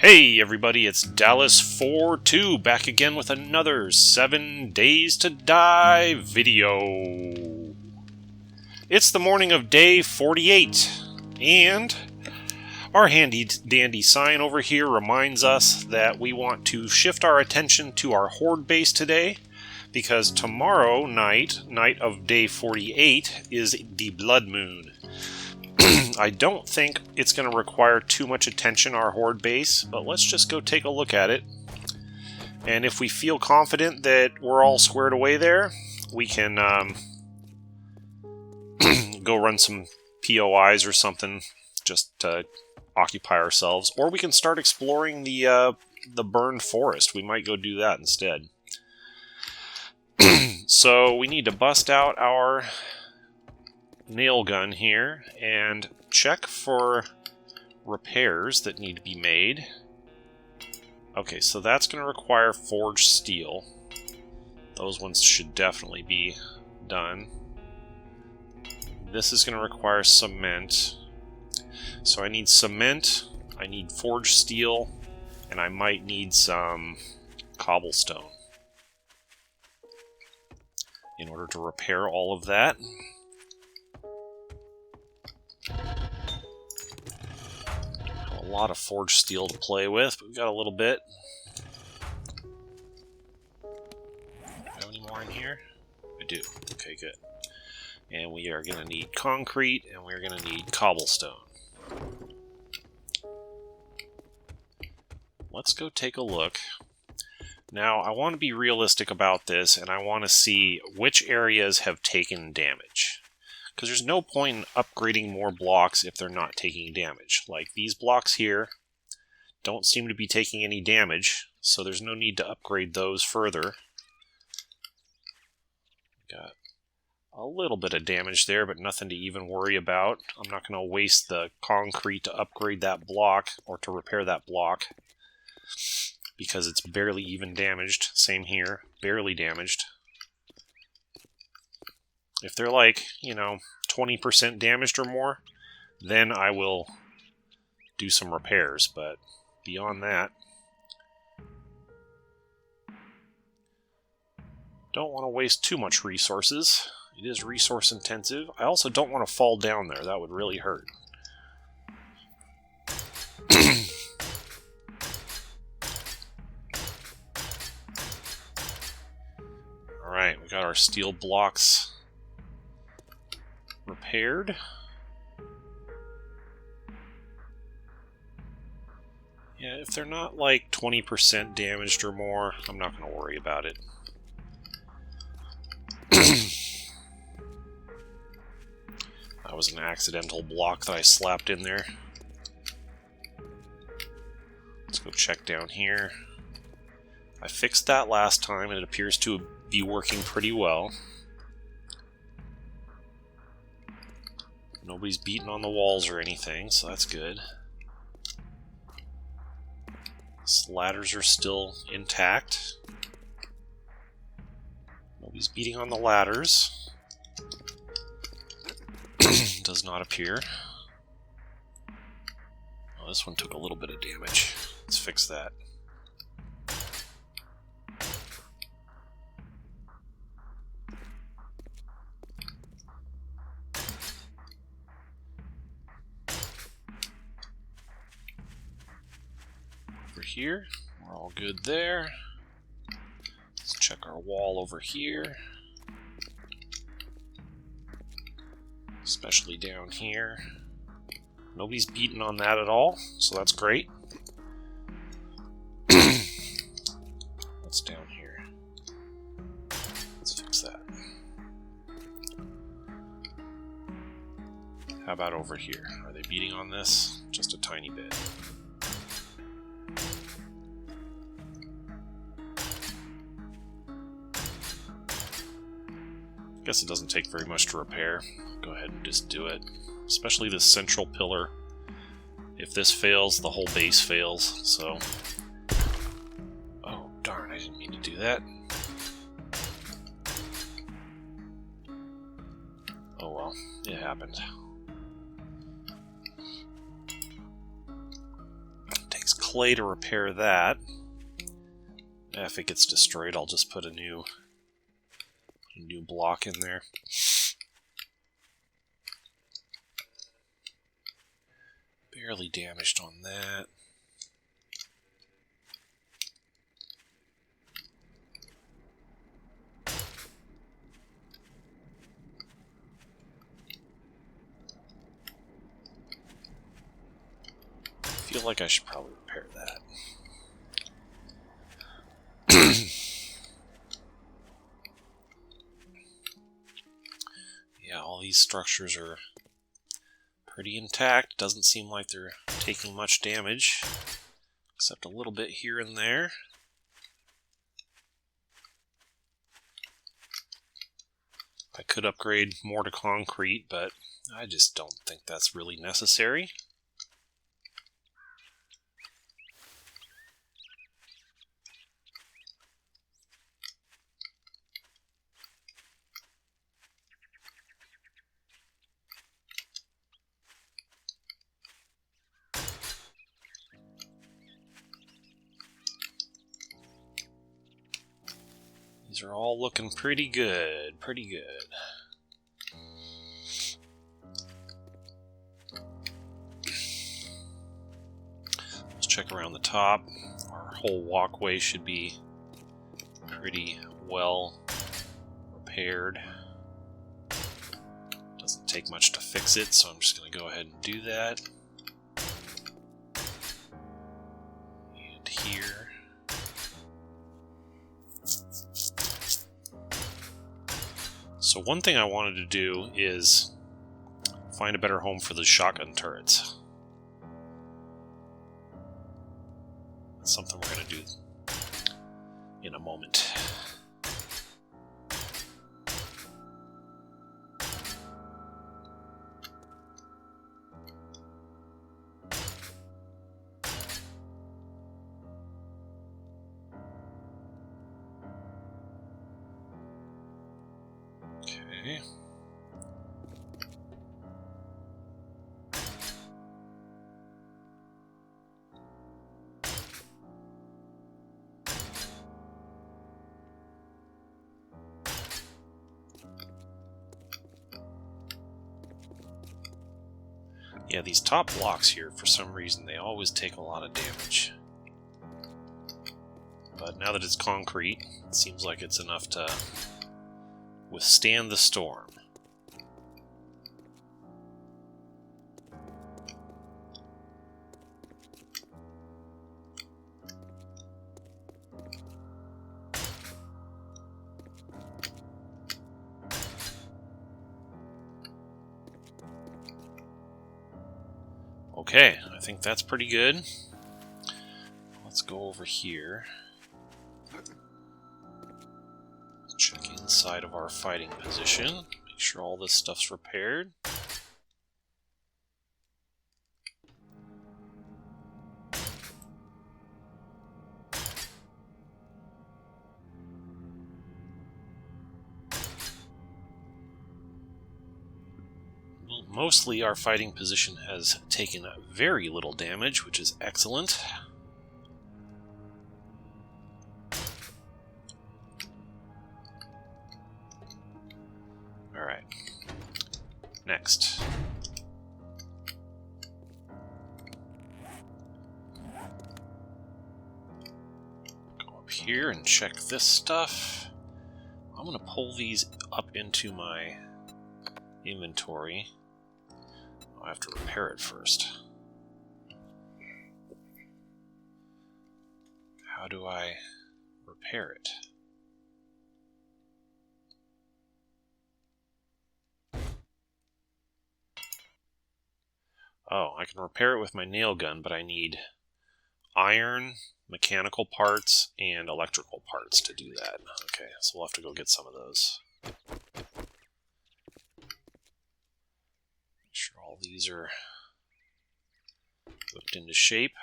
Hey everybody, it's Dallas42 back again with another 7 Days to Die video. It's the morning of day 48, and our handy dandy sign over here reminds us that we want to shift our attention to our Horde Base today, because tomorrow night of day 48, is the Blood Moon. I don't think it's going to require too much attention, our Horde Base, but let's just go take a look at it. And if we feel confident that we're all squared away there, we can go run some POIs or something just to occupy ourselves. Or we can start exploring the burned forest. We might go do that instead. So we need to bust out our nail gun here and check for repairs that need to be made. Okay, so that's going to require forged steel. Those ones should definitely be done. This is going to require cement. So I need cement, I need forged steel, and I might need some cobblestone in order to repair all of that. A lot of forged steel to play with, but we've got a little bit. Have any more in here? I do. Okay, good. And we are going to need concrete, and we're going to need cobblestone. Let's go take a look. Now, I want to be realistic about this, and I want to see which areas have taken damage. Because there's no point in upgrading more blocks if they're not taking damage. Like these blocks here don't seem to be taking any damage, so there's no need to upgrade those further. Got a little bit of damage there, but nothing to even worry about. I'm not going to waste the concrete to upgrade that block or to repair that block, because it's barely even damaged. Same here, barely damaged. If they're like, 20% damaged or more, then I will do some repairs, but beyond that, don't want to waste too much resources. It is resource intensive. I also don't want to fall down there. That would really hurt. Alright, we got our steel blocks repaired. Yeah, if they're not like 20% damaged or more, I'm not going to worry about it. That was an accidental block that I slapped in there. Let's go check down here. I fixed that last time, and it appears to be working pretty well. Nobody's beating on the walls or anything, so that's good. These ladders are still intact. Nobody's beating on the ladders. Does not appear. Oh, this one took a little bit of damage. Let's fix that. Here, we're all good there. Let's check our wall over here, especially down here. Nobody's beating on that at all, so that's great. What's down here? Let's fix that. How about over here? Are they beating on this? Just a tiny bit. Guess it doesn't take very much to repair. Go ahead and just do it. Especially this central pillar. If this fails, the whole base fails, so... Oh, darn, I didn't mean to do that. Oh well, it happened. clay to repair that. If it gets destroyed, I'll just put a new block in there. Barely damaged on that. I feel like I should probably repair that. Yeah, all these structures are pretty intact. Doesn't seem like they're taking much damage, except a little bit here and there. I could upgrade more to concrete, but I just don't think that's really necessary. These are all looking pretty good, pretty good. Let's check around the top. Our whole walkway should be pretty well repaired. Doesn't take much to fix it, so I'm just going to go ahead and do that. And here. So one thing I wanted to do is find a better home for the shotgun turrets. That's something we're going to do in a moment. Okay. Yeah, these top blocks here, for some reason, they always take a lot of damage. But now that it's concrete, it seems like it's enough to withstand the storm. Okay, I think that's pretty good. Let's go over here. Check inside of our fighting position. Make sure all this stuff's repaired. Mostly our fighting position has taken very little damage, which is excellent. Alright. Next. Go up here and check this stuff. I'm going to pull these up into my inventory. I have to repair it first. How do I repair it? Oh, I can repair it with my nail gun, but I need iron, mechanical parts, and electrical parts to do that. Okay, so we'll have to go get some of those. Make sure all these are whipped into shape.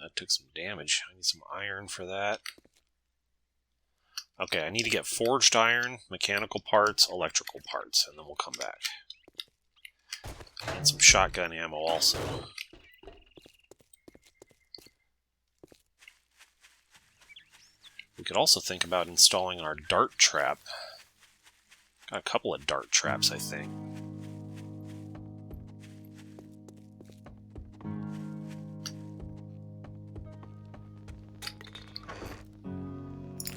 That took some damage. I need some iron for that. Okay, I need to get forged iron, mechanical parts, electrical parts, and then we'll come back. And some shotgun ammo also. We could also think about installing our dart trap. Got a couple of dart traps, I think.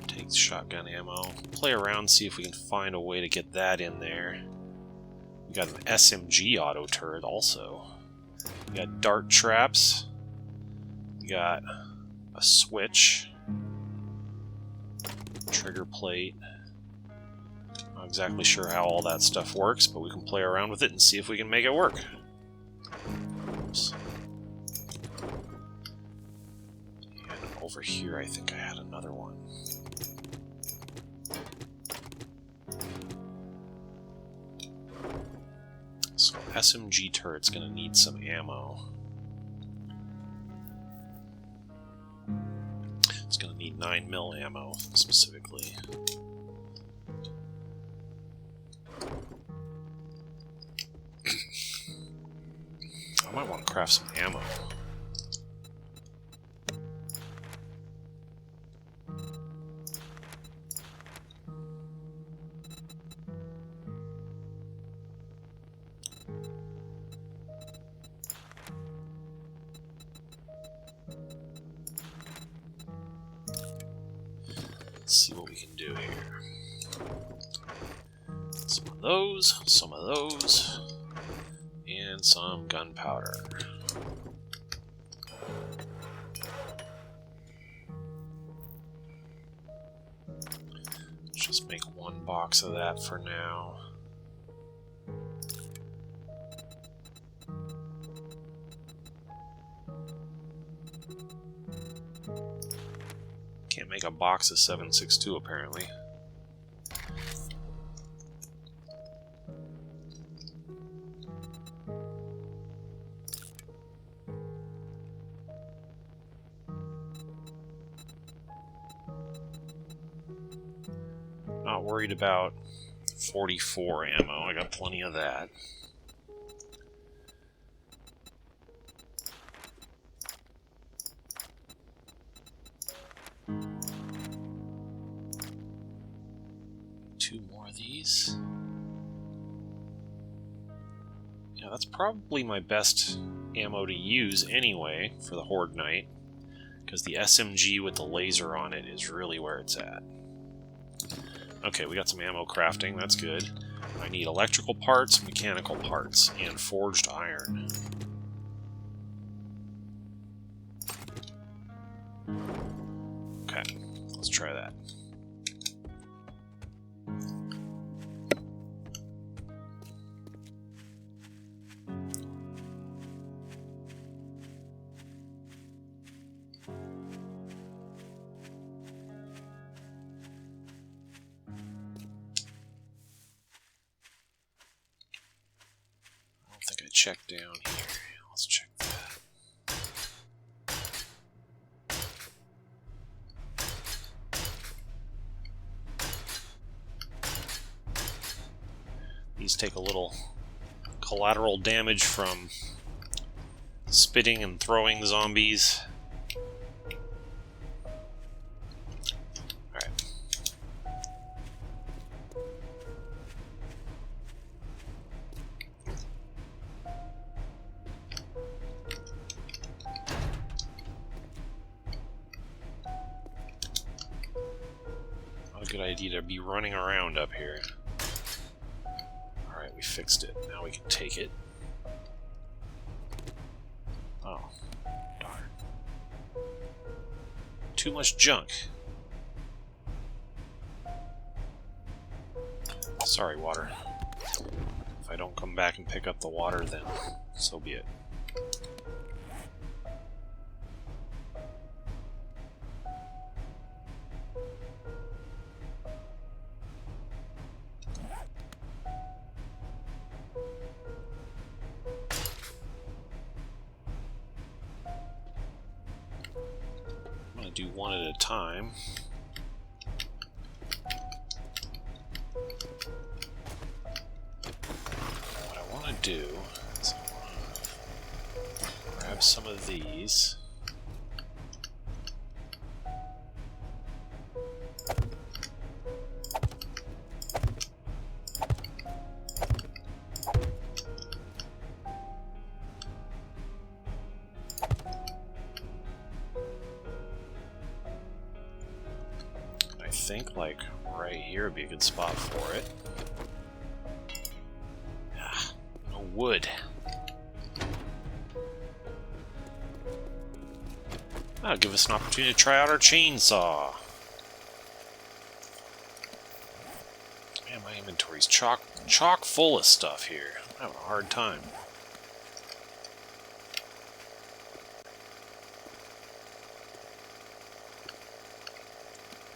Take shotgun ammo. Play around, see if we can find a way to get that in there. We got an SMG auto turret also. We got dart traps. We got a switch. Trigger plate. Not exactly sure how all that stuff works, but we can play around with it and see if we can make it work. Oops. And over here I think I had another one. So SMG turret's gonna need some ammo. It's gonna need 9mm ammo, specifically. I might want to craft some ammo. Let's see what we can do here. Some of those, and some gunpowder. Let's just make one box of that for now. Can't make a box of 7.62 apparently. Not worried about 44 ammo, I got plenty of that. Two more of these. Yeah, that's probably my best ammo to use anyway for the Horde Knight, because the SMG with the laser on it is really where it's at. Okay, we got some ammo crafting, that's good. I need electrical parts, mechanical parts, and forged iron. Okay, let's try that. Check down here. Let's check that. These take a little collateral damage from spitting and throwing zombies. Alright. Good idea to be running around up here. Alright, we fixed it. Now we can take it. Oh, darn. Too much junk. Sorry, water. If I don't come back and pick up the water, then so be it. Do one at a time. What I want to do is I want to grab some of these. think, like right here would be a good spot for it. Ah, no wood. That'll give us an opportunity to try out our chainsaw. Man, my inventory's chock full of stuff here. I'm having a hard time.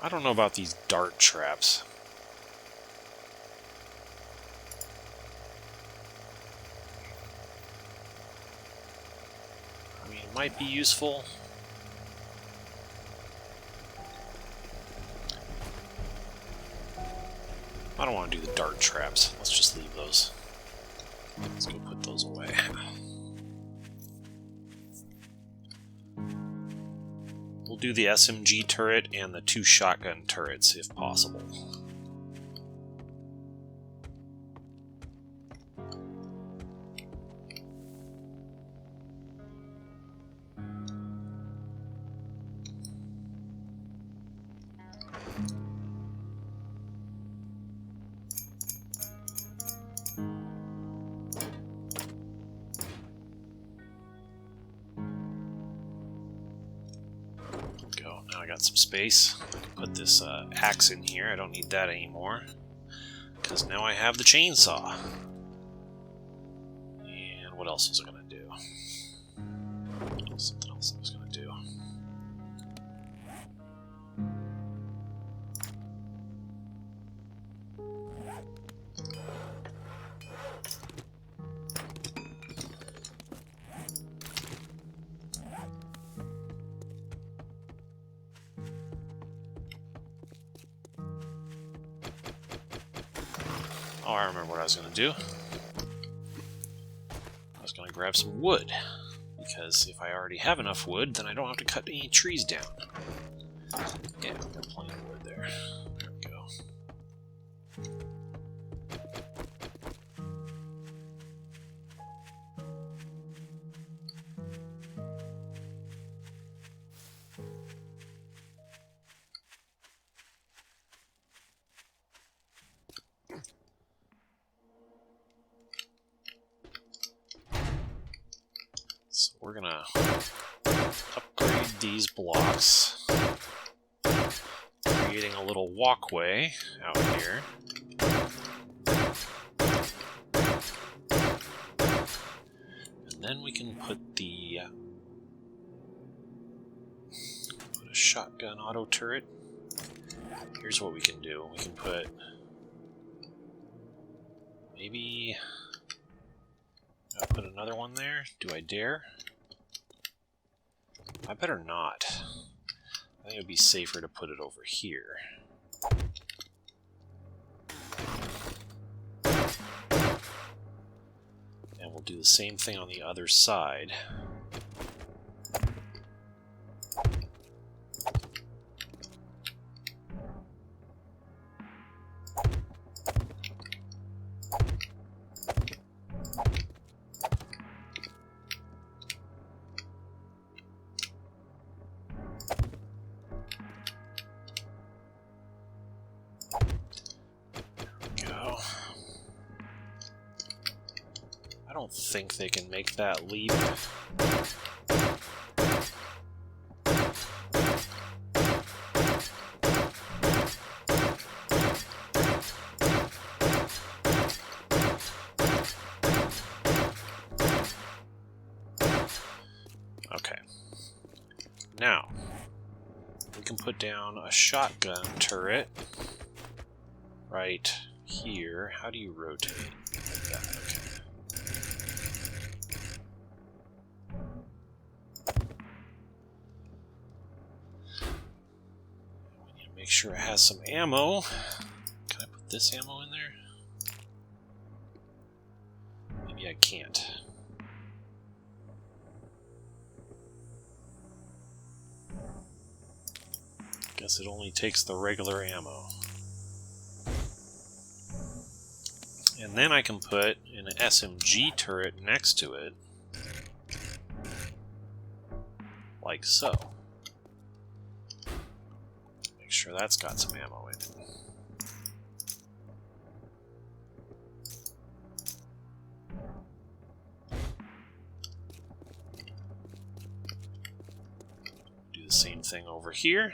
I don't know about these dart traps. I mean, it might be useful. I don't want to do the dart traps. Let's just leave those. Let's go put those away. We'll do the SMG turret and the 2 shotgun turrets if possible. Now I got some space. I can put this axe in here. I don't need that anymore, because now I have the chainsaw. And what else was I going to do? Something else I was going to do. Oh, I remember what I was going to do. I was going to grab some wood, because if I already have enough wood, then I don't have to cut any trees down. Yeah, I've got plenty of wood there. There we go. So we're gonna upgrade these blocks, creating a little walkway out here. And then we can put a shotgun auto turret. Here's what we can do. We can put maybe I'll put another one there. Do I dare? I better not. I think it would be safer to put it over here. And we'll do the same thing on the other side. I don't think they can make that leap. Okay. Now, we can put down a shotgun turret right here. How do you rotate? Like that. Okay. Make sure it has some ammo. Can I put this ammo in there? Maybe I can't. Guess it only takes the regular ammo. And then I can put an SMG turret next to it. Like so. sure that's got some ammo in it. Do the same thing over here.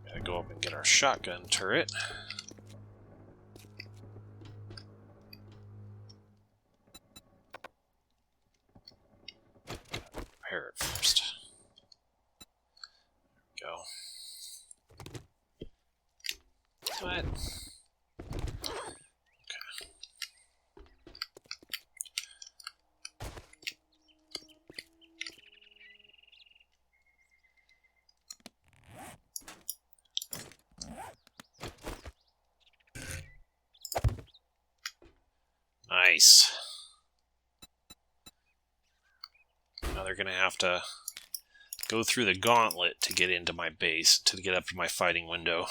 Gotta go up and get our shotgun turret. Repair it first. There we go. What? Nice. Now they're gonna have to go through the gauntlet to get into my base, to get up to my fighting window.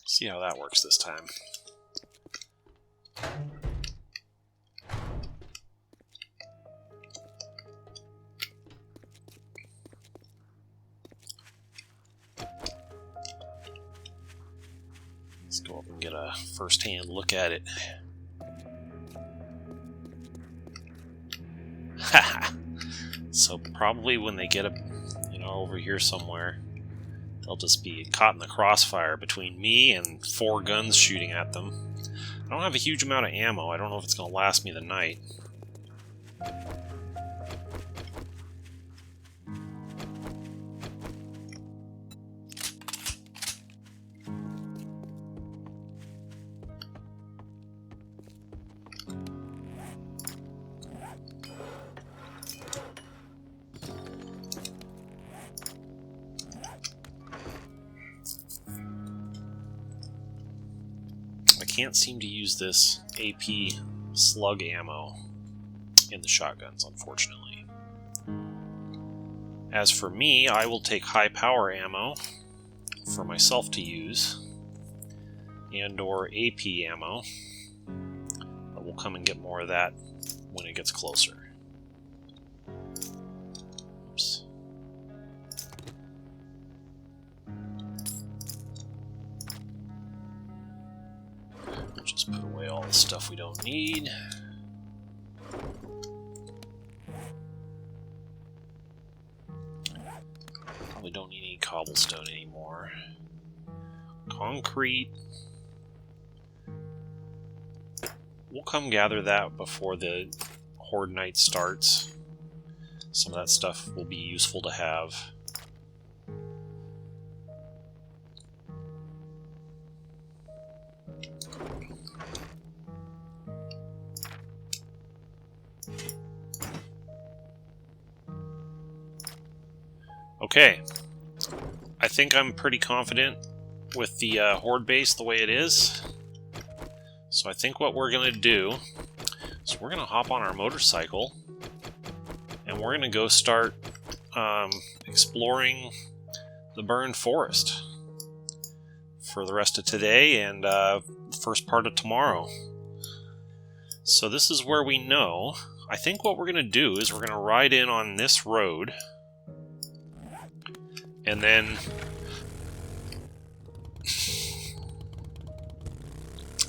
See how that works this time. Let's go up and get a first-hand look at it. So probably when they get up, over here somewhere, they'll just be caught in the crossfire between me and 4 guns shooting at them. I don't have a huge amount of ammo. I don't know if it's going to last me the night. Can't seem to use this AP slug ammo in the shotguns, unfortunately. As for me, I will take high power ammo for myself to use, and or AP ammo, but we'll come and get more of that when it gets closer. Oops. Just put away all the stuff we don't need. Probably don't need any cobblestone anymore. Concrete. We'll come gather that before the Horde night starts. Some of that stuff will be useful to have. Okay, I think I'm pretty confident with the Horde base the way it is. So I think what we're going to do is we're going to hop on our motorcycle and we're going to go start exploring the burned forest for the rest of today and the first part of tomorrow. So this is where we know. I think what we're going to do is we're going to ride in on this road. And then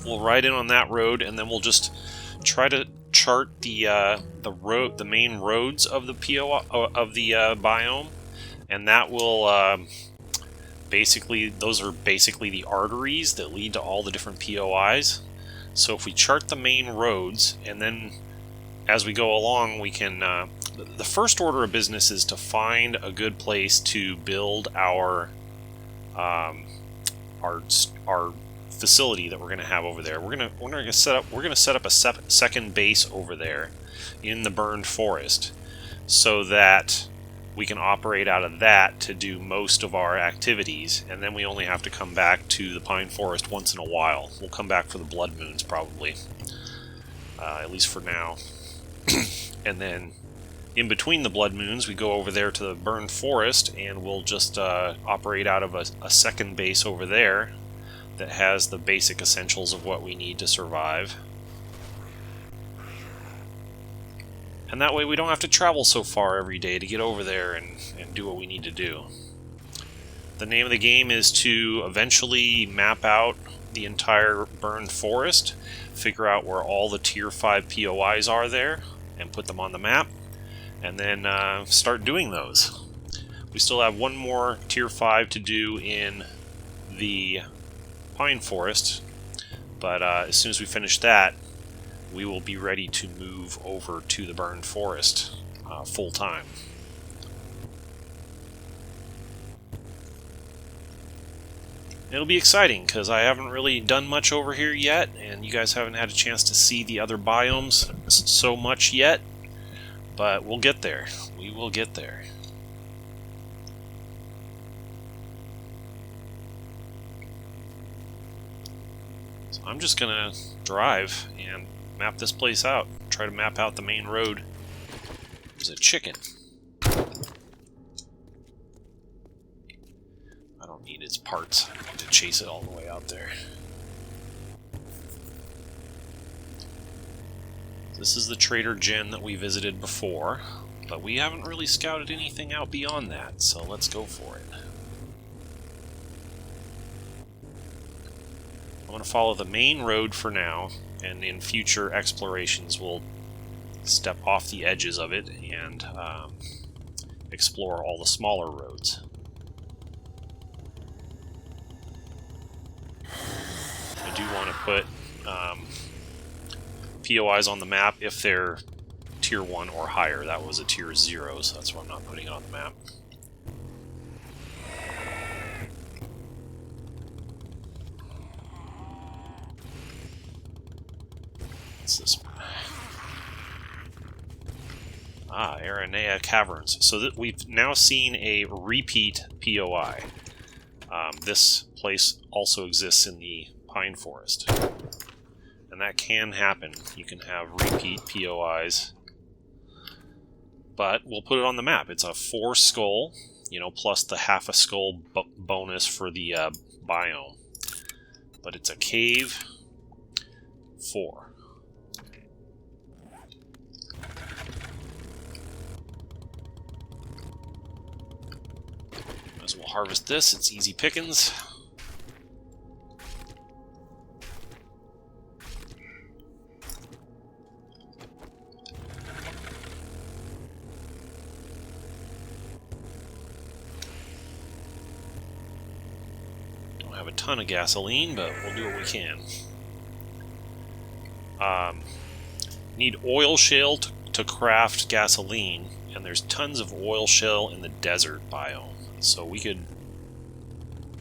we'll ride in on that road, and then we'll just try to chart the main roads of the biome, and that will basically, those are basically the arteries that lead to all the different POIs. So if we chart the main roads, and then as we go along, we can. The first order of business is to find a good place to build our facility that we're going to have over there. We're going to set up a second base over there in the burned forest, so that we can operate out of that to do most of our activities, and then we only have to come back to the pine forest once in a while. We'll come back for the blood moons probably, at least for now. And then in between the blood moons, we go over there to the burned forest, and we'll just operate out of a second base over there that has the basic essentials of what we need to survive. And that way we don't have to travel so far every day to get over there and do what we need to do. The name of the game is to eventually map out the entire burned forest, figure out where all the tier 5 POIs are there, and put them on the map, and then start doing those. We still have one more tier 5 to do in the pine forest, but as soon as we finish that, we will be ready to move over to the burned forest full time. It'll be exciting because I haven't really done much over here yet, and you guys haven't had a chance to see the other biomes so much yet, but we'll get there. We will get there. So I'm just gonna drive and map this place out. Try to map out the main road. There's a chicken. I don't need its parts. I need to chase it all the way out there. This is the Trader Jen that we visited before, but we haven't really scouted anything out beyond that, so let's go for it. I'm going to follow the main road for now, and in future explorations we'll step off the edges of it and explore all the smaller roads. I do want to put POIs on the map if they're tier 1 or higher. That was a tier 0, so that's why I'm not putting it on the map. What's this one? Ah, Aranea Caverns. So we've now seen a repeat POI. This place also exists in the pine forest. And that can happen. You can have repeat POIs. But we'll put it on the map. It's a 4 skull, plus the half a skull bonus for the biome. But it's a cave 4. As we'll harvest this, it's easy pickings. Don't have a ton of gasoline, but we'll do what we can. Need oil shale to craft gasoline, and there's tons of oil shale in the desert biome. So we could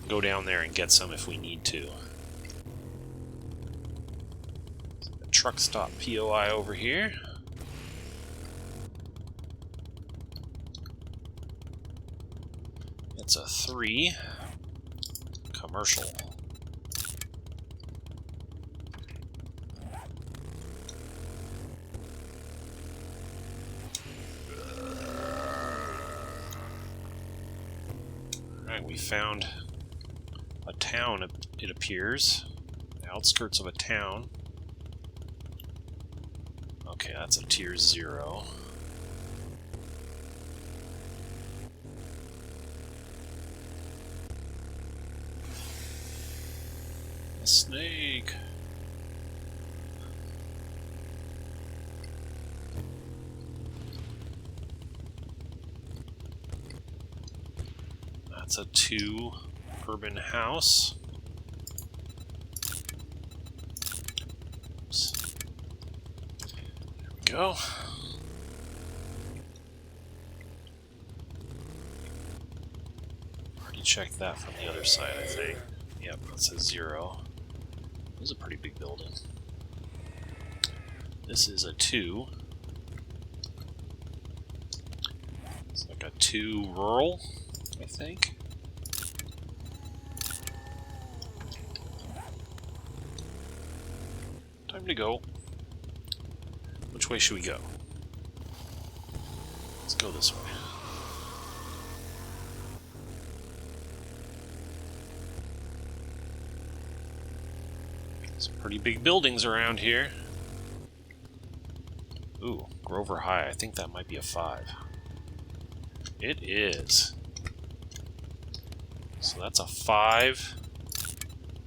go down there and get some if we need to. A truck stop POI over here. It's a 3. Commercial. We found a town, it appears. The outskirts of a town. Okay, that's a tier 0. A snake. That's a 2 urban house. Oops. There we go. Already checked that from the other side, I think. Yep, that's a 0. This is a pretty big building. This is a 2. It's like a 2 rural, I think. Time to go. Which way should we go? Let's go this way. Pretty big buildings around here. Ooh, Grover High. I think that might be a 5. It is. So that's a 5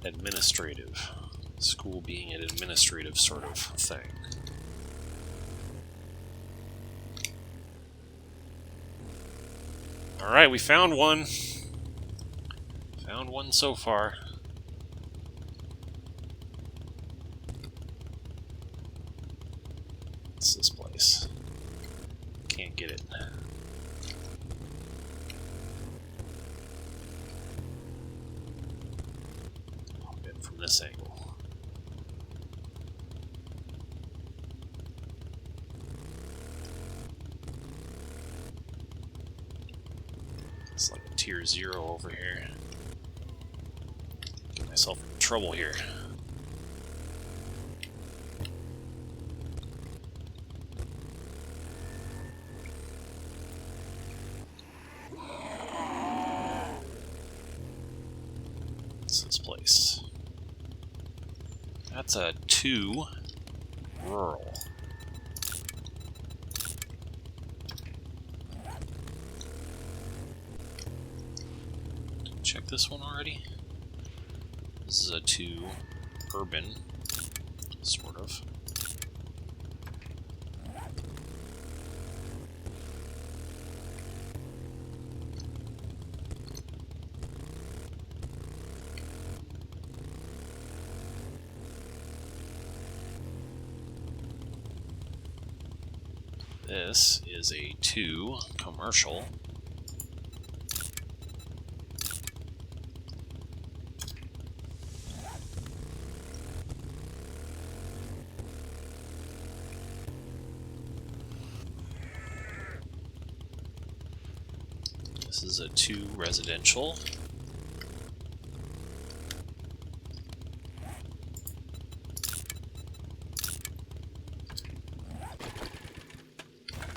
administrative. School being an administrative sort of thing. Alright, we found one. Found one so far. What's this place? Can't get it. Hop in from this angle. It's like a tier 0 over here. Get myself in trouble here. What's this place? That's a 2 rural. Check this one already. This is a 2 urban, sort of. This is a 2 commercial. This is a 2 residential.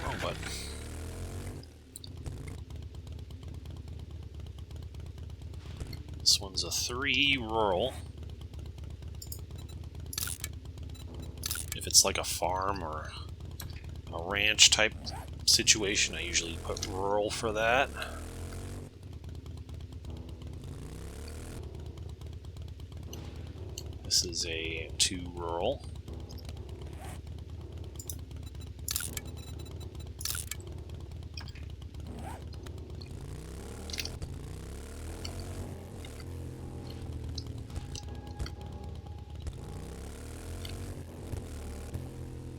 Wrong button. This one's a 3 rural. If it's like a farm or a ranch type situation, I usually put rural for that. This is a 2 rural.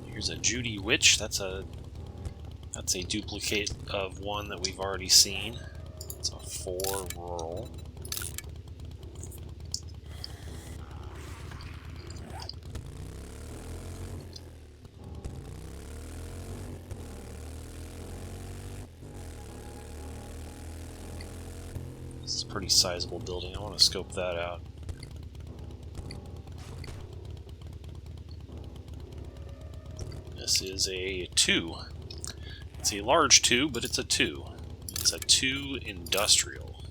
Here's a Judy Witch. That's a duplicate of one that we've already seen. It's a 4 rural. This is a pretty sizable building. I want to scope that out. This is a 2. It's a large 2, but it's a 2. It's a 2 industrial.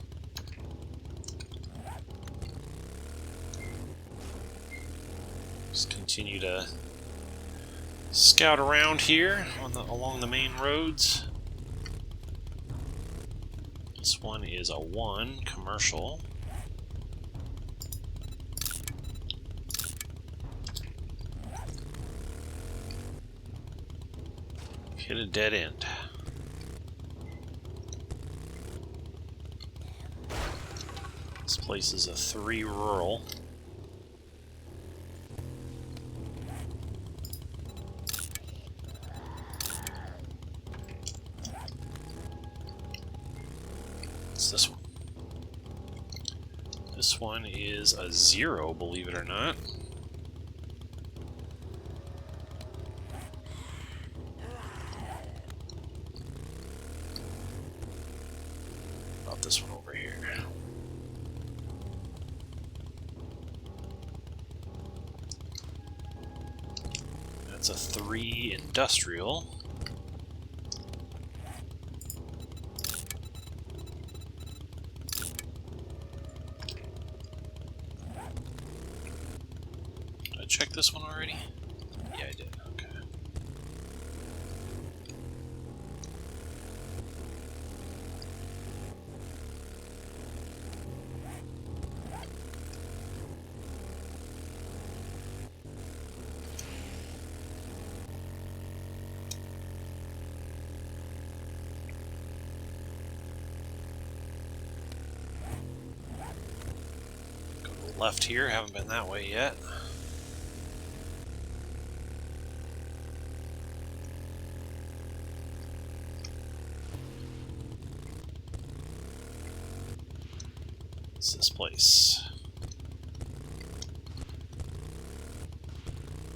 Just continue to scout around here along the main roads. This one is a 1 commercial. Hit a dead end. This place is a 3 rural. What's this one? This one is a 0, believe it or not. About this one over here. That's a 3 industrial. check this one already? Yeah, I did. Okay. Go to the left here. Haven't been that way yet. This place.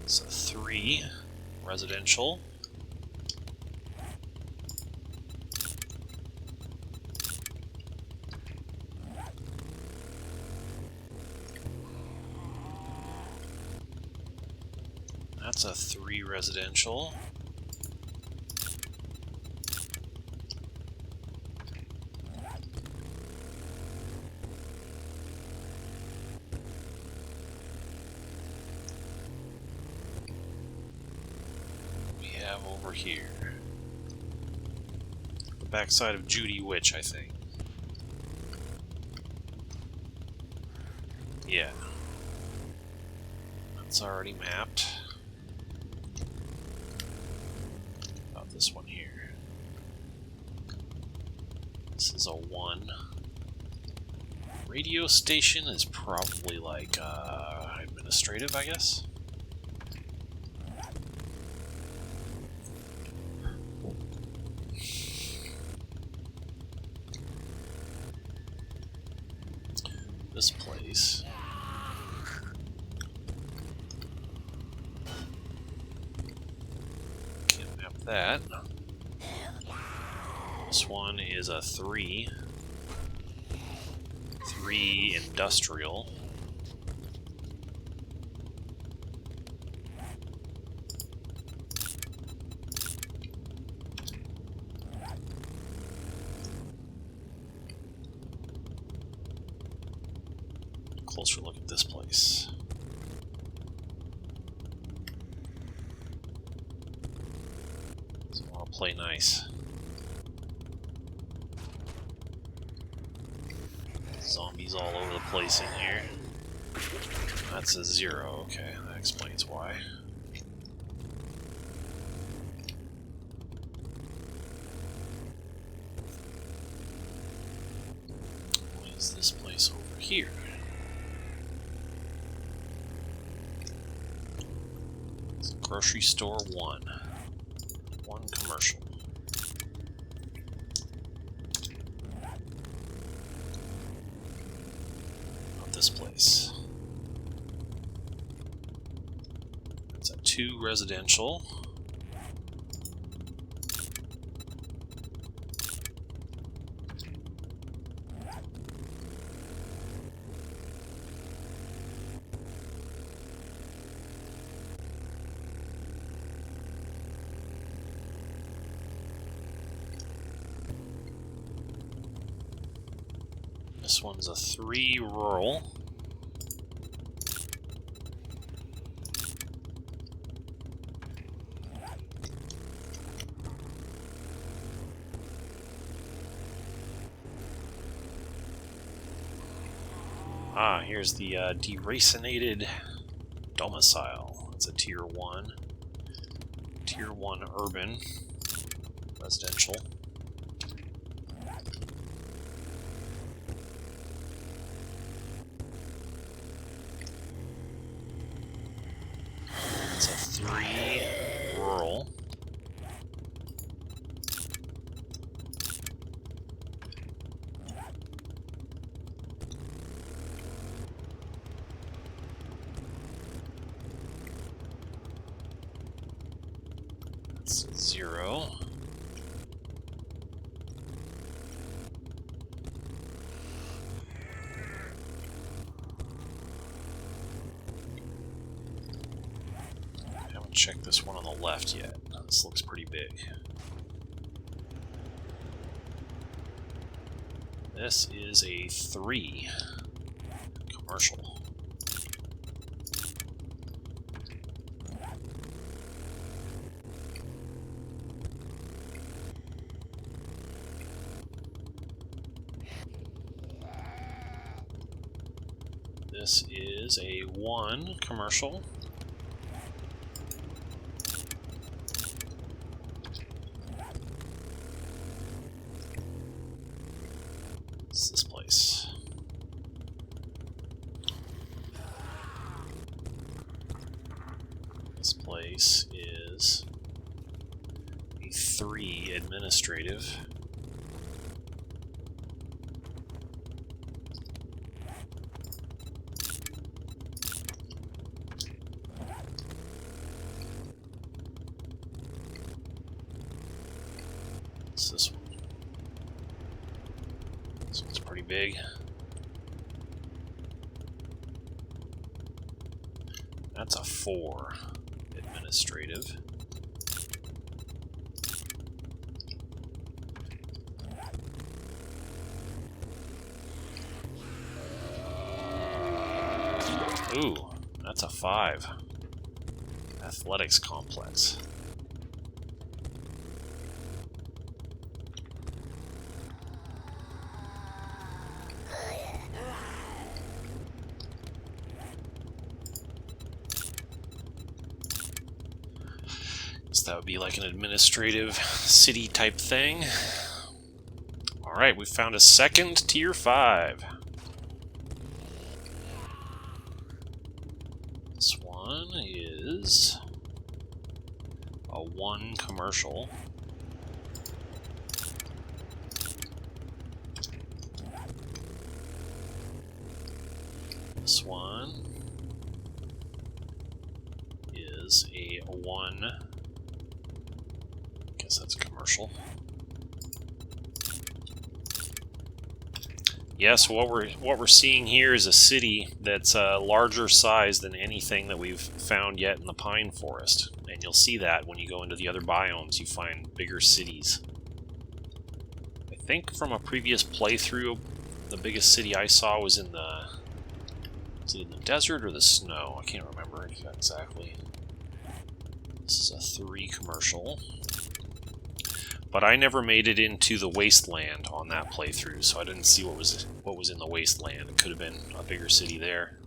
It's a 3 residential. That's a 3 residential. Over here. The backside of Judy Witch, I think. Yeah. That's already mapped. About this one here. This is a 1. Radio station is probably like administrative, I guess. This place. Can't map that. This one is a 3. 3 industrial. Closer look at this place. So I'll play nice. Zombies all over the place in here. That's a 0. Okay, that explains why. What is this place over here? Grocery store 1. 1 commercial. Not this place. That's a 2 residential. This one's a 3 rural. Ah, here's the deracinated domicile. It's a tier 1. Tier 1 urban residential. It's a 3 rural. That's a 0. Check this one on the left yet. This looks pretty big. This is a 3 commercial. This is a 1 commercial. What's this place? This place is a 3 administrative. What's this one? This one's pretty big. That's a 4 administrative. Ooh, that's a 5. Athletics complex. So that would be like an administrative city type thing. Alright, we found a second tier 5. This one is a 1 commercial. This one is a 1. Guess that's commercial. Yeah, so what we're seeing here is a city that's larger size than anything that we've found yet in the pine forest. And you'll see that when you go into the other biomes, you find bigger cities. I think from a previous playthrough, the biggest city I saw was in the... Was it in the desert or the snow? I can't remember exactly. This is a 3 commercial. But I never made it into the wasteland on that playthrough, so I didn't see what was in the wasteland. It could have been a bigger city there.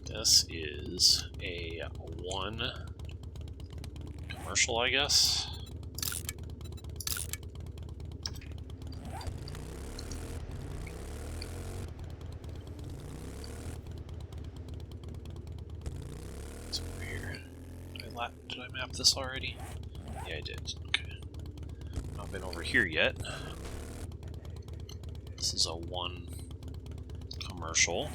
This is a 1 commercial, I guess. Did I map this already? Yeah, I did. Okay. Not been over here yet. This is a 1 commercial.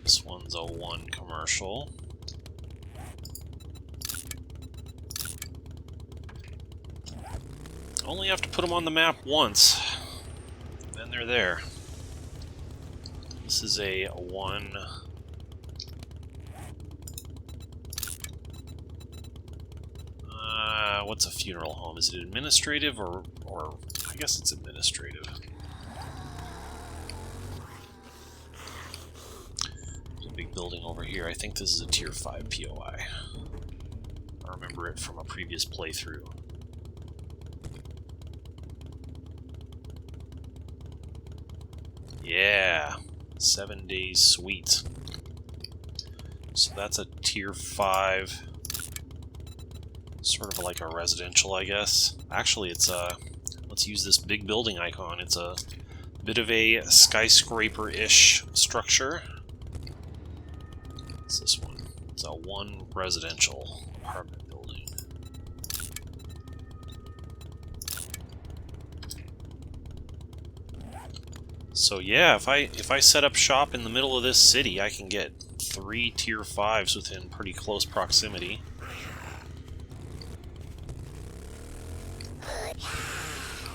This one's a 1 commercial. Only have to put them on the map once, then they're there. This is a 1. What's a funeral home? Is it administrative or I guess it's administrative. There's a big building over here. I think this is a tier 5 POI. I remember it from a previous playthrough. Yeah, 7 days sweet. So that's a tier 5, sort of like a residential, I guess. Actually, it's a, let's use this big building icon. It's a bit of a skyscraper-ish structure. What's this one? It's a 1 residential apartment building. So yeah, if I set up shop in the middle of this city, I can get 3 tier 5s within pretty close proximity.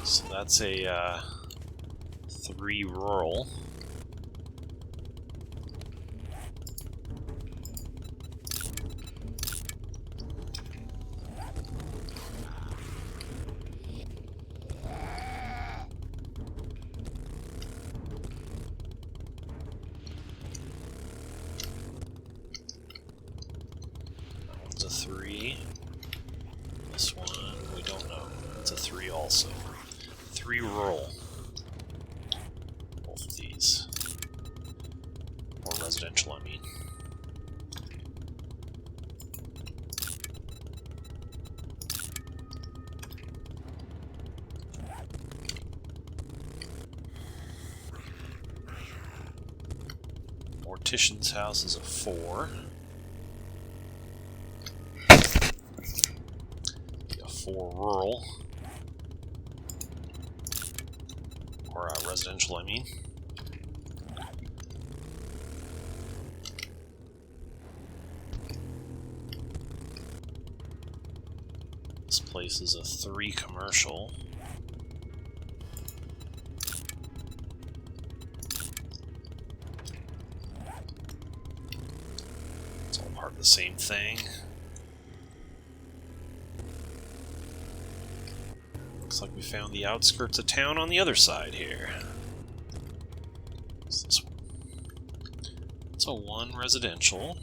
So that's a 3 rural. 3 also. 3 rural. Both of these. Or residential, I mean. Mortician's house is a 4. A 4 rural. Or residential, I mean. This place is a 3 commercial. It's all part of the same thing. Looks like we found the outskirts of town on the other side here. What's this one? It's a 1 residential.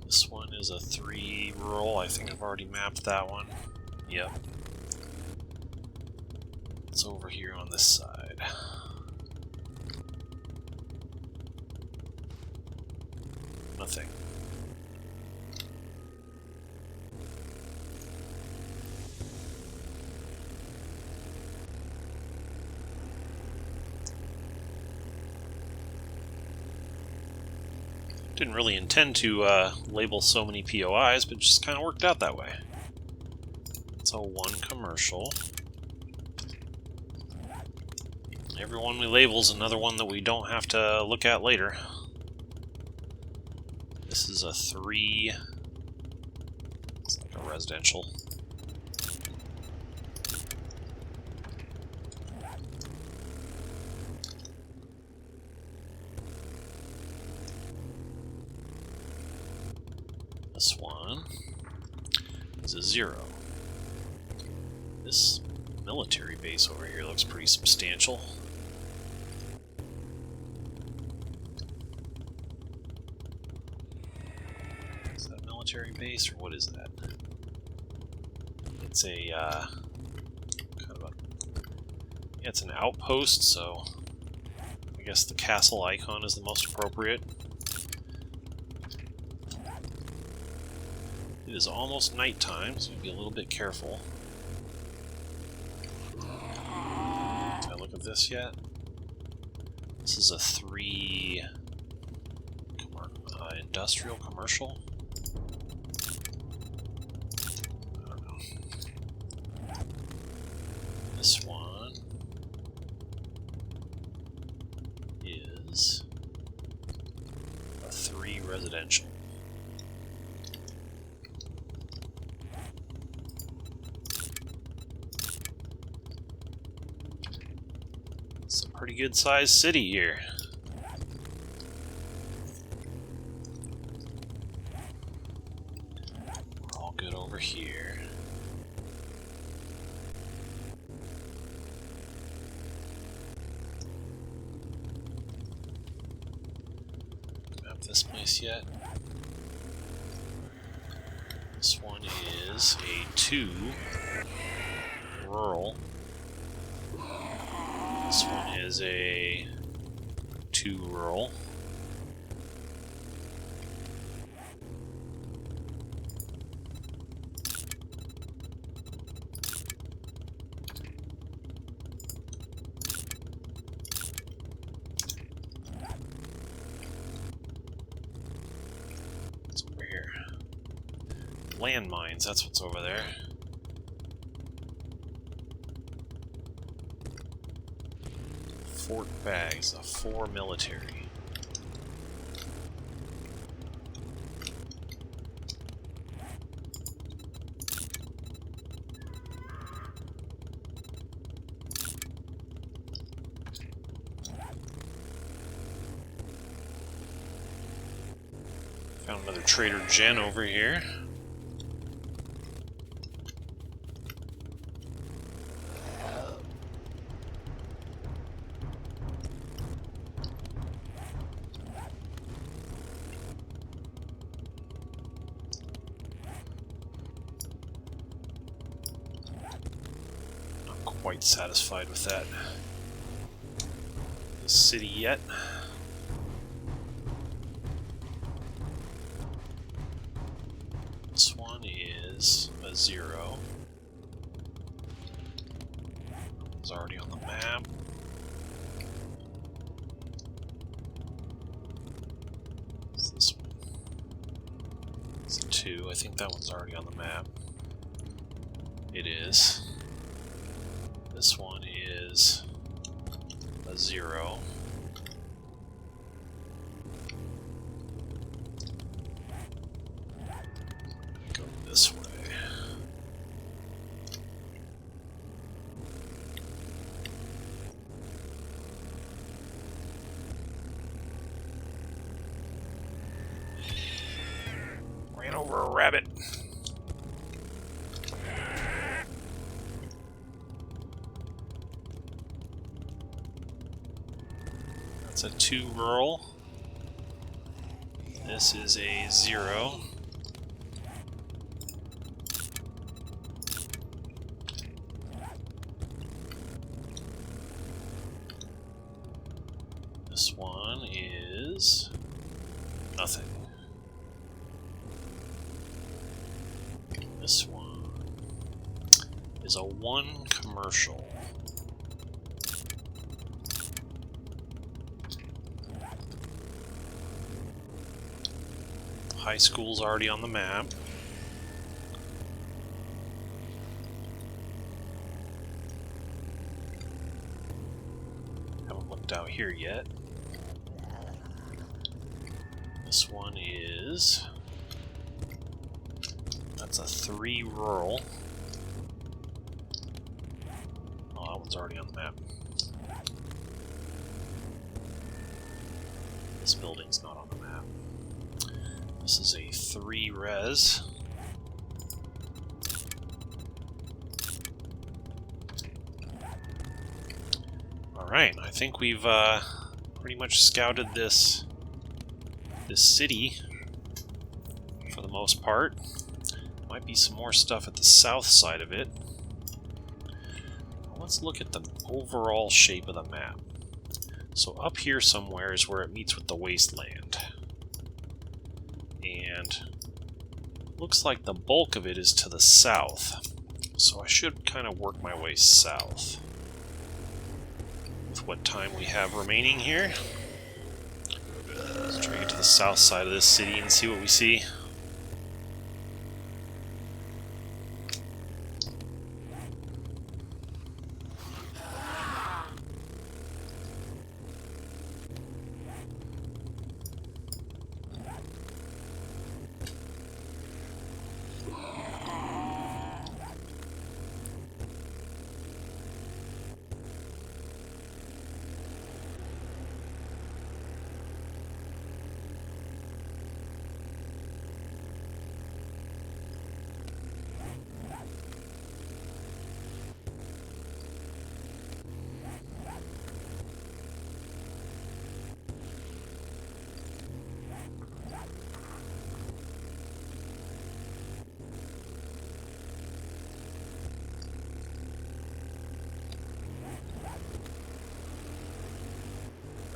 This one is a 3 rural. I think I've already mapped that one. Yep. It's over here on this side. Nothing. Didn't really intend to label so many POIs, but it just kind of worked out that way. It's a 1 commercial. Every one we label is another one that we don't have to look at later. This is a 3. Looks like a residential. This one is a 0. This military base over here looks pretty substantial. Is that a military base, or what is that? It's a kind of a... yeah, it's an outpost, so I guess the castle icon is the most appropriate. It is almost nighttime, so be a little bit careful. Did I look at this yet? This is a 3 industrial commercial. I don't know. This one is a 3 residential. It's a pretty good sized city here. We're all good over here. Map this place yet? This one is a 2 rural. This one is a 2 rural. What's over here? Landmines, that's what's over there. Fort bags, a 4 military. Found another Trader Jen over here. quite satisfied with that. The city yet. This one is a 0. It's already on the map. What's this one? It's a 2. I think that one's already on the map. It is. This one is a 0. Go this way. Ran over a rabbit. That's a 2 rural. This is a 0. This one is nothing. This one is a 1 commercial. High school's already on the map. Haven't looked out here yet. This one is... That's a 3 rural. Oh, that one's already on the map. This building's not on the map. This is a 3 res. Alright, I think we've pretty much scouted this city for the most part. Might be some more stuff at the south side of it. Let's look at the overall shape of the map. So up here somewhere is where it meets with the wasteland. And looks like the bulk of it is to the south. So I should kind of work my way south with what time we have remaining here. Let's try to get to the south side of this city and see what we see.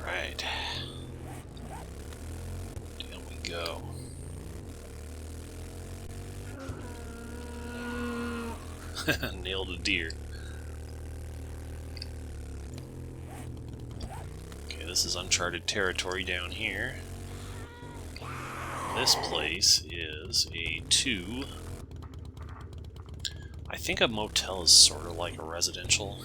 Right. Down we go. Nailed a deer. Okay, this is uncharted territory down here. This place is a 2. I think a motel is sort of like a residential.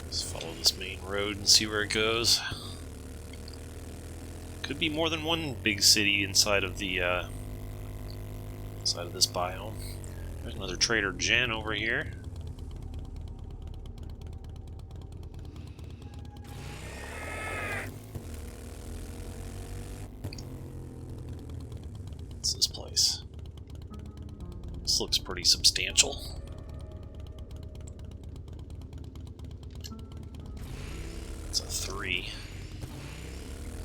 Let's follow this main road and see where it goes. Could be more than one big city inside of the inside of this biome. There's another Trader Jen over here. What's this place? This looks pretty substantial. It's a 3.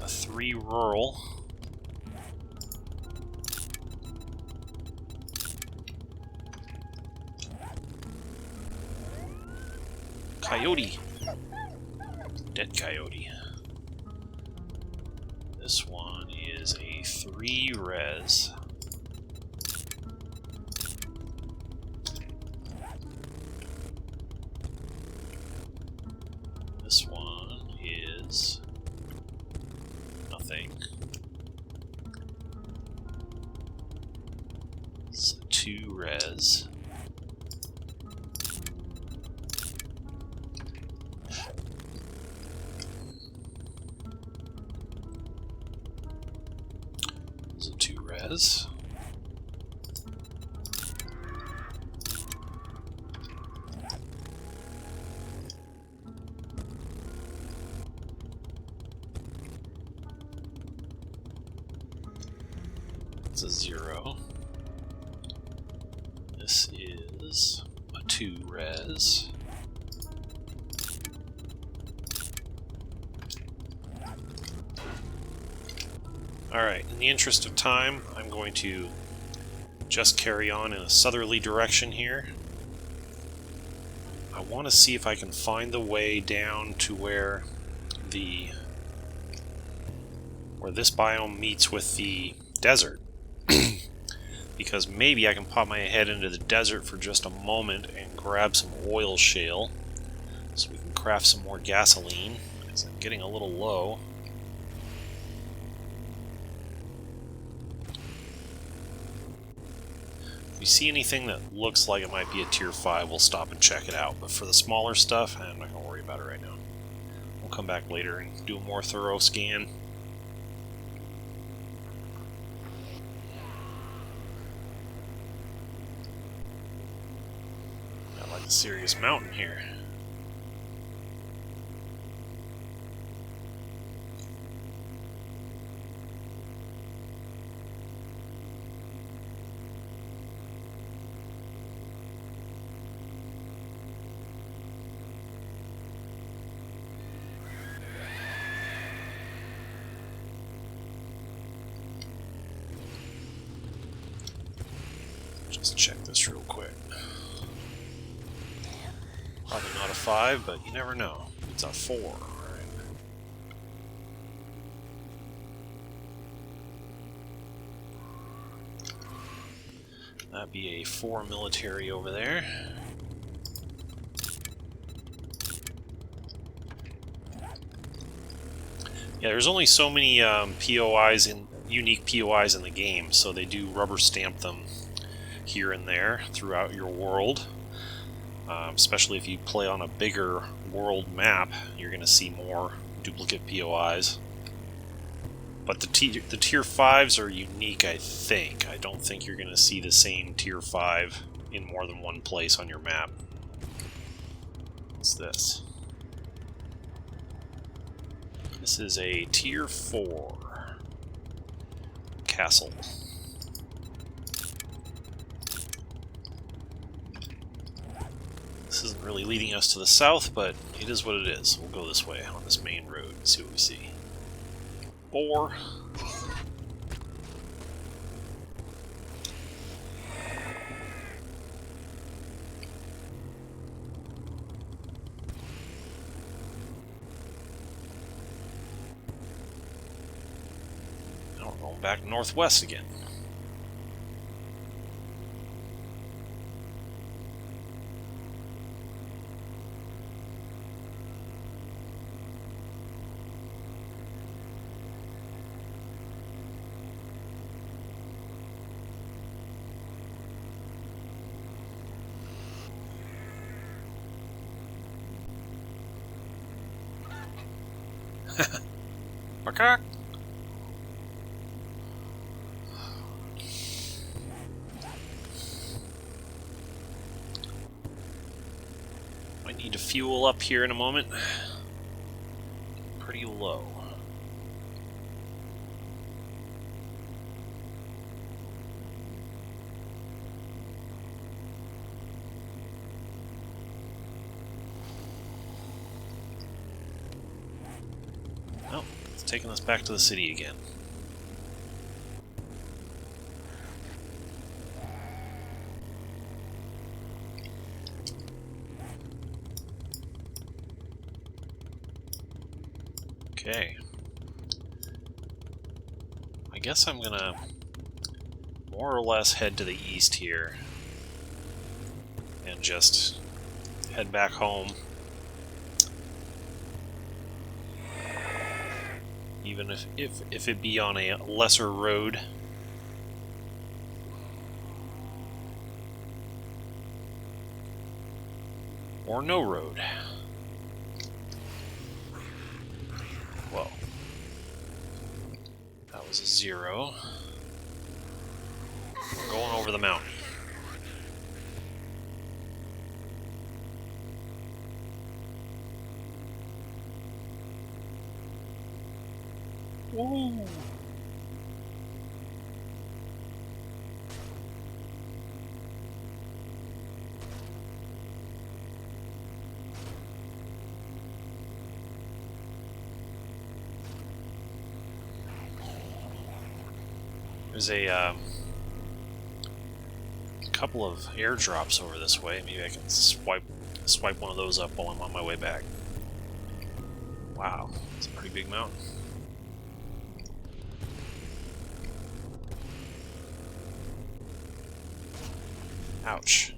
A 3 rural. Coyote. Dead coyote. This one is a 3 res. This one is nothing. It's a 2 res. It's a 2 res. It's a 0. This is a 2 res. Alright, in the interest of time, I'm going to just carry on in a southerly direction here. I want to see if I can find the way down to where this biome meets with the desert. Because maybe I can pop my head into the desert for just a moment and grab some oil shale so we can craft some more gasoline, because I'm getting a little low. If we see anything that looks like it might be a tier 5, we'll stop and check it out. But for the smaller stuff, I'm not going to worry about it right now. We'll come back later and do a more thorough scan. Got like a serious mountain here. Just check this real quick. Probably not a 5, but you never know. It's a 4, alright. That'd be a 4 military over there. Yeah, there's only so many POIs unique POIs in the game, so they do rubber stamp them here and there throughout your world. Especially if you play on a bigger world map, you're going to see more duplicate POIs. But the tier 5s are unique, I think. I don't think you're going to see the same tier 5 in more than one place on your map. What's this? This is a tier 4 castle. This isn't really leading us to the south, but it is what it is. We'll go this way on this main road and see what we see. 4. Now we're going back northwest again. Macaque. Might need to fuel up here in a moment. Pretty low. Oh, it's taking us back to the city again. Okay. I guess I'm gonna more or less head to the east here and just head back home. Even if it be on a lesser road. Or no road. Well, that was a 0. We're going over the mountain. Woo! There's a couple of airdrops over this way. Maybe I can swipe one of those up while I'm on my way back. Wow, it's a pretty big mountain. Ouch.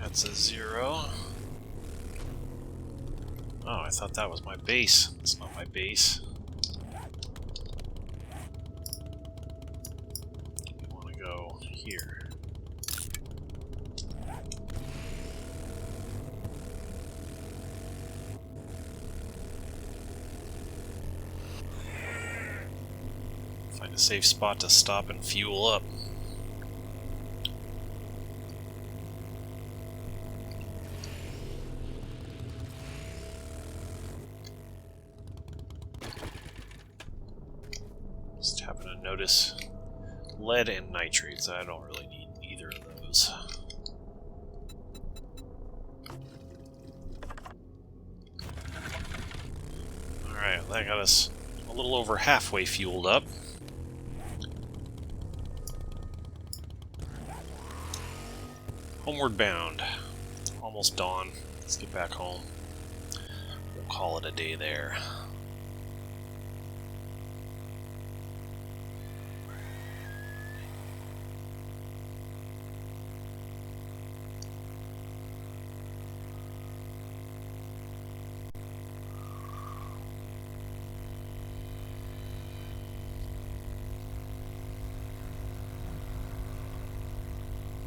That's a 0. Oh, I thought that was my base. It's not my base. We want to go here. Find a safe spot to stop and fuel up. Just happen to notice lead and nitrates. I don't really need either of those. Alright, that got us a little over halfway fueled up. Homeward bound. Almost dawn. Let's get back home. We'll call it a day there.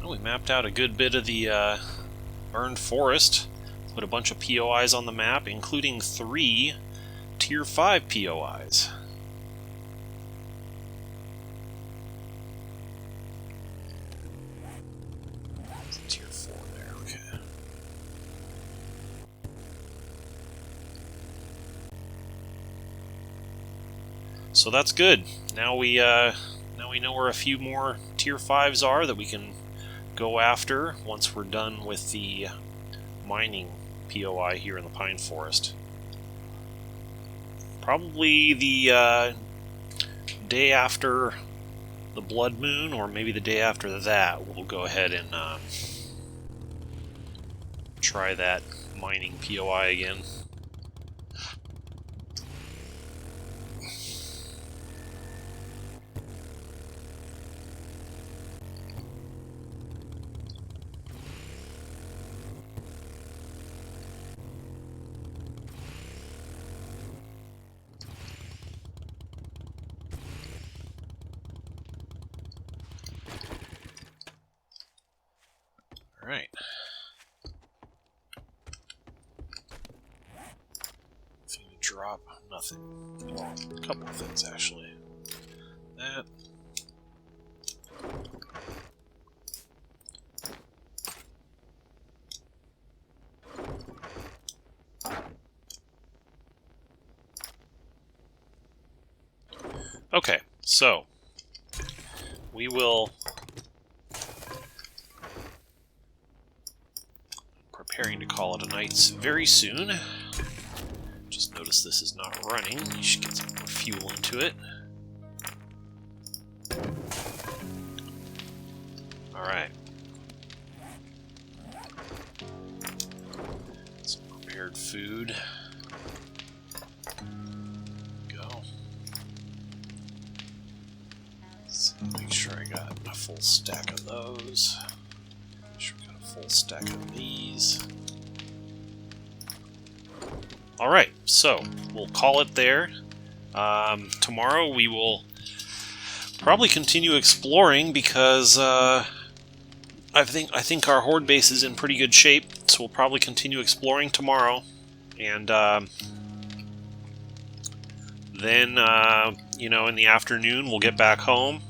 Well, we mapped out a good bit of the burned forest. Put a bunch of POIs on the map, including 3 Tier 5 POIs. Tier 4 there, okay. So that's good. Now we know where a few more Tier 5s are that we can go after once we're done with the mining POI here in the pine forest. Probably the day after the blood moon, or maybe the day after that, we'll go ahead and try that mining POI again. Alright. Nothing to drop, nothing. nothing. Well, a couple of things, actually. That. Okay, so we will preparing to call it a night very soon. Just notice this is not running. You should get some more fuel into it. Alright. Some prepared food. Make sure I got a full stack of those. Make sure I got a full stack of these. Alright, so we'll call it there. Tomorrow we will probably continue exploring because I think our Horde base is in pretty good shape, so we'll probably continue exploring tomorrow. And then, you know, in the afternoon we'll get back home.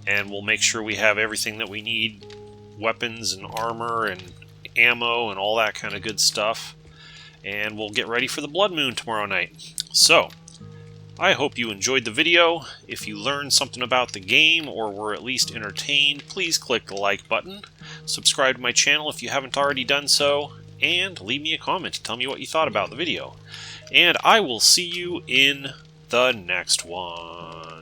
And we'll make sure we have everything that we need, weapons and armor and ammo and all that kind of good stuff. And we'll get ready for the Blood Moon tomorrow night. So, I hope you enjoyed the video. If you learned something about the game or were at least entertained, please click the like button. Subscribe to my channel if you haven't already done so. And leave me a comment to tell me what you thought about the video. And I will see you in the next one.